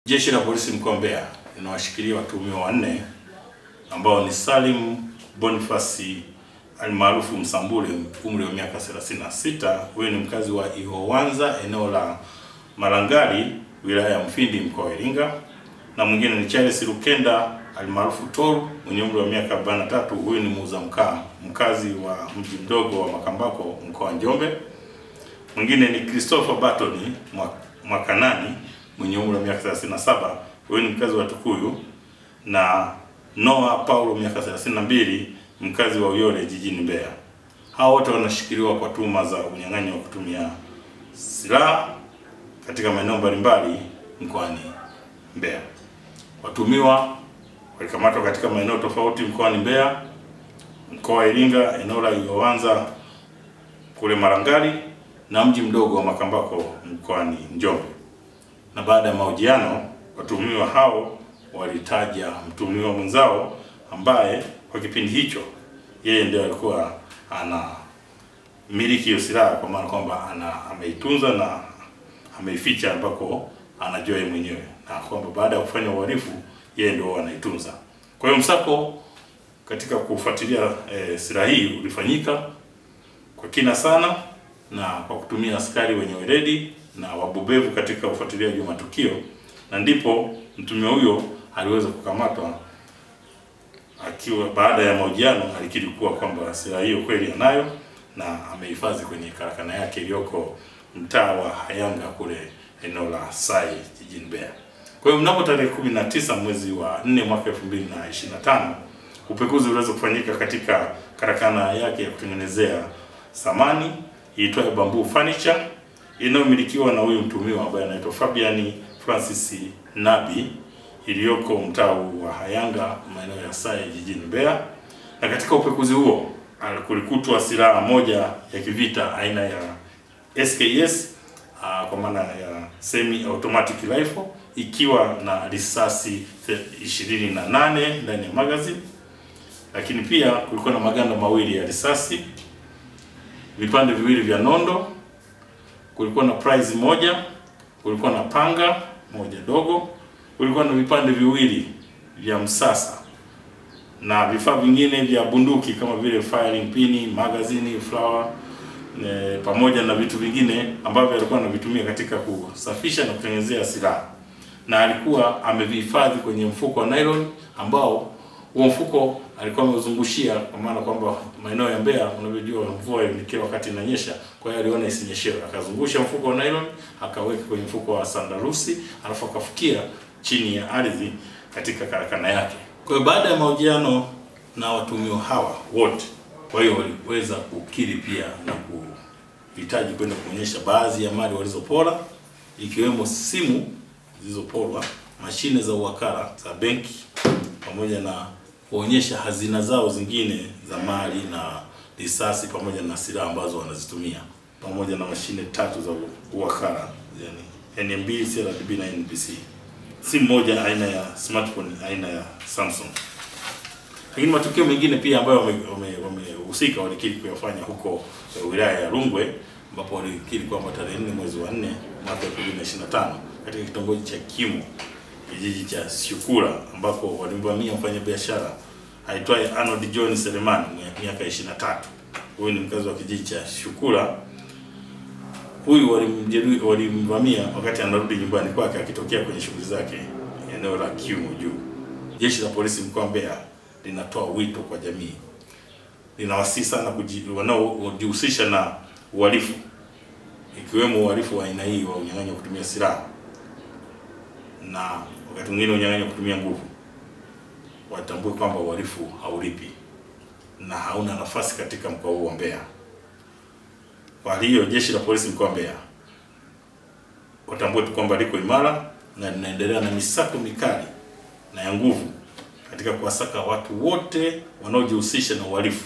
Jeshi la polisi mkoa wa Mbeya linawashikilia watuhumiwa wanne ambao ni Salim Boniface almaarufu Msambule, umri wa miaka 36. Huyu ni mkazi wa Ihowanza, eneo la Malangari, wilaya ya Mfindi, mkoa wa Iringa. Na mwingine ni Charles Lukenda almaarufu Toru, mwenye umri wa miaka 43. Huyu ni muuza mkaa, mkazi wa mji mdogo wa Makambako, mkoa wa Njombe. Mwingine ni Christopher Batoni Mwakanani, mwenye umri wa miaka 37. Huyu ni mkazi wa Tukuyu. Na Noah Paulo, miaka 32, mkazi wa Uyole, jijini Mbeya. Hao wote wanashikiliwa kwa tuhuma za unyang'anyi wa kutumia silaha katika maeneo mbalimbali mkoani Mbeya. Watuhumiwa walikamatwa katika maeneo tofauti mkoani Mbeya, mkoa wa Iringa, eneo la Ihowanza kule Malangari, na mji mdogo wa Makambako mkoani Njombe. Na baada ya mahojiano, watuhumiwa hao walitaja mtuhumiwa mwenzao ambaye kwa kipindi hicho yeye ndiye alikuwa ana miliki hiyo silaha, kwa maana kwamba ameitunza na ameificha ambako anajua yeye mwenyewe, na kwamba baada ya kufanya uhalifu yeye ndio anaitunza. Kwa hiyo msako katika kufuatilia silaha hii ulifanyika kwa kina sana na kwa kutumia askari wenye weledi na wabobevu katika ufuatiliaji wa matukio, na ndipo mtuhumiwa huyo aliweza kukamatwa akiwa baada ya mahojiano alikiri kuwa kwamba silaha hiyo kweli anayo na amehifadhi kwenye karakana yake iliyoko mtaa wa Hayanga kule eneo la Sai, jijini Mbeya. Kwa hiyo mnamo tarehe 19 mwezi wa 4 mwaka 2025 upekuzi uliweza kufanyika katika karakana yake ya kutengenezea samani iitwayo Bamboo Furniture, inayomilikiwa na huyu mtuhumiwa ambaye anaitwa Fabian Francis Nabi, iliyoko mtaa wa Hayanga, maeneo ya Sai, jijini Mbeya. Na katika upekuzi huo kulikutwa silaha moja ya kivita aina ya SKS, kwa maana ya semi automatic rifle, ikiwa na risasi 28 ndani ya magazine. Lakini pia kulikuwa na maganda mawili ya risasi, vipande viwili vya nondo, kulikuwa na prize moja, kulikuwa na panga moja dogo, kulikuwa na vipande viwili vya msasa na vifaa vingine vya bunduki kama vile firing pin, magazine, flower, pamoja na vitu vingine ambavyo alikuwa anavitumia katika kusafisha na kutengenezea silaha. Na alikuwa amevihifadhi kwenye mfuko wa nylon ambao huo mfuko alikuwa ameuzungushia, kwa maana kwamba maeneo ya Mbeya unavyojua mvua kila wakati inanyesha, kwa hiyo aliona isinyeshewe, akazungusha mfuko wa nylon akaweka kwenye mfuko wa sandarusi, alafu akafukia chini ya ardhi katika karakana yake. Kwa hiyo baada ya mahojiano na watuhumiwa hawa wote, kwa hiyo waliweza kukiri pia na kuhitaji kwenda kuonyesha baadhi ya mali walizopora, ikiwemo simu zilizoporwa, mashine za uwakala za benki, pamoja na kuonyesha hazina zao zingine za mali na risasi pamoja na silaha ambazo wanazitumia, pamoja na mashine 3 za uwakala, yani NMB, CRDB na NBC. Simu moja aina ya smartphone aina ya Samsung. Lakini matukio mengine pia ambayo wamehusika walikiri kuyafanya huko wilaya ya Rungwe, ambapo walikiri kwamba tarehe 4 mwezi wa 4 mwaka 2025 katika kitongoji cha Kimo, kijiji cha Shukura, ambapo walimvamia mfanyabiashara aitwaye Arnold John Selemani, miaka 23. Huyu ni mkazi wa kijiji cha Shukura. Huyu walimvamia wakati anarudi nyumbani kwake akitokea kwenye shughuli zake eneo la Kimo juu. Jeshi la polisi mkoa wa Mbeya linatoa wito kwa jamii, linawasihi sana wanaojihusisha na uhalifu, ikiwemo uhalifu wa aina hii wa unyang'anyi wa kutumia silaha na wakati mwingine unyang'anyi wa kutumia nguvu, watambue kwamba uhalifu haulipi na hauna nafasi katika mkoa huu wa Mbeya. Kwa hiyo jeshi la polisi mkoa wa Mbeya watambue tu kwamba liko imara na linaendelea na misako mikali na ya nguvu katika kuwasaka watu wote wanaojihusisha na uhalifu